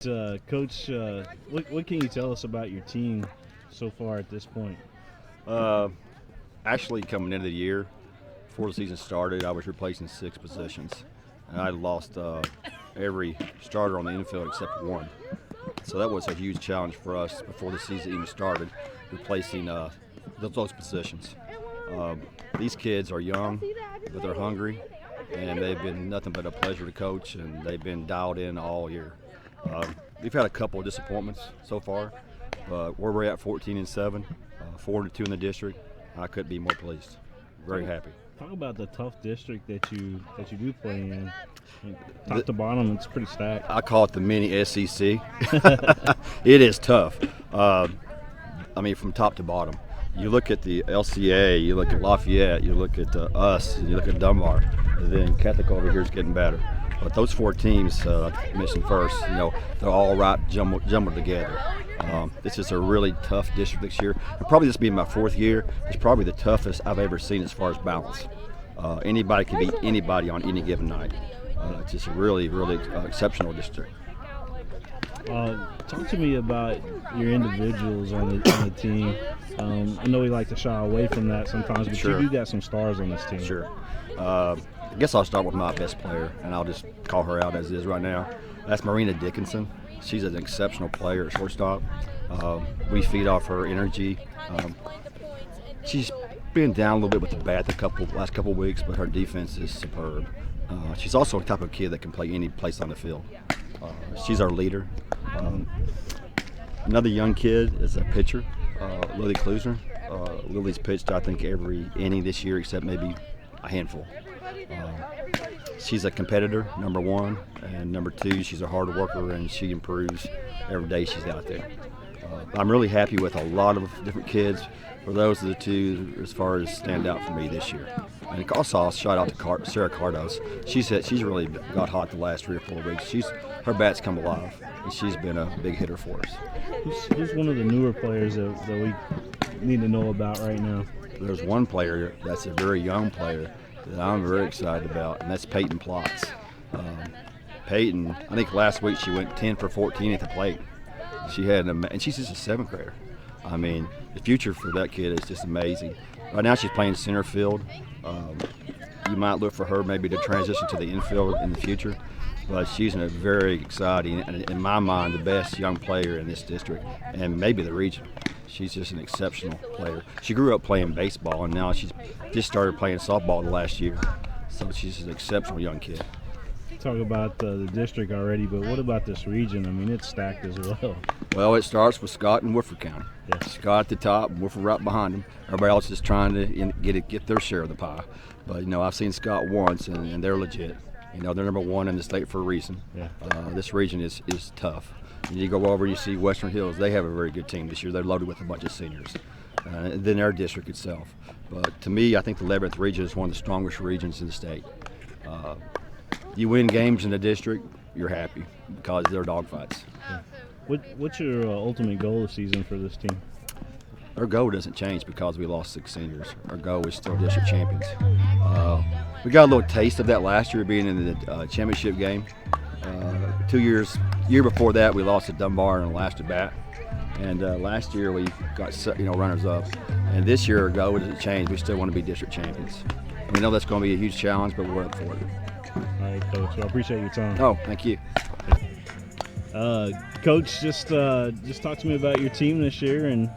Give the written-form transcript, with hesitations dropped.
Coach, what can you tell us about your team so far at this point? Actually, coming into the year, before the season started, I was replacing 6 positions, and I lost every starter on the infield except one. So that was a huge challenge for us before the season even started, replacing those positions. These kids are young, but they're hungry, and they've been nothing but a pleasure to coach, and they've been dialed in all year. We've had a couple of disappointments so far, but where we're at 14-7, 4-2 in the district, I couldn't be more pleased. Very happy. Talk about the tough district that you do play in. Top to bottom, it's pretty stacked. I call it the mini SEC. It is tough. From top to bottom. You look at the LCA, you look at Lafayette, you look at us, and you look at Dunbar, and then Catholic over here is getting better. But those 4 teams, I mentioned first, they're all right jumbled together. This is a really tough district this year. And probably this being my 4th year, it's probably the toughest I've ever seen as far as balance. Anybody can beat anybody on any given night. It's just a really, really exceptional district. Talk to me about your individuals on the team. I know we like to shy away from that sometimes, but Sure. You do got some stars on this team. Sure. I guess I'll start with my best player, and I'll just call her out as is right now. That's Marina Dickinson. She's an exceptional player at shortstop. We feed off her energy. She's been down a little bit with the bat the last couple weeks, but her defense is superb. She's also a type of kid that can play any place on the field. She's our leader. Another young kid is a pitcher, Lily Klusner. Lily's pitched, I think, every inning this year except maybe a handful. She's a competitor, number 1, and number 2, she's a hard worker, and she improves every day she's out there. I'm really happy with a lot of different kids. For those are the 2 as far as stand out for me this year. And also, I'll shout out to Sarah Cardos. She's really got hot the last 3 or 4 weeks. Her bat's come alive, and she's been a big hitter for us. Who's one of the newer players that we need to know about right now? There's one player that's a very young player that I'm very excited about, and that's Peyton Plotz. Peyton, I think last week she went 10 for 14 at the plate. And she's just a 7th grader. I mean, the future for that kid is just amazing. Right now she's playing center field. You might look for her maybe to transition to the infield in the future, but she's a very exciting, and in my mind, the best young player in this district and maybe the region. She's just an exceptional player. She grew up playing baseball, and now she's just started playing softball the last year. So she's an exceptional young kid. Talk about the district already, but what about this region? I mean, it's stacked as well. Well, it starts with Scott and Woodford County. Yeah. Scott at the top, Woodford right behind them. Everybody else is trying to get their share of the pie. But I've seen Scott once, and they're legit. They're number 1 in the state for a reason. Yeah. This region is tough. And you go over and you see Western Hills. They have a very good team this year. They're loaded with a bunch of seniors. And then their district itself. But to me, I think the 11th region is one of the strongest regions in the state. You win games in the district, you're happy because they're dogfights. Yeah. What's your ultimate goal this season for this team? Our goal doesn't change because we lost 6 seniors. Our goal is still district champions. We got a little taste of that last year being in the championship game. Year before that, we lost to Dunbar in the last at bat. And last year we got runners up. And this year our goal doesn't change. We still want to be district champions. We know that's going to be a huge challenge, but we're up for it. All right, Coach. I appreciate your time. Oh, thank you. Coach, just talk to me about your team this year and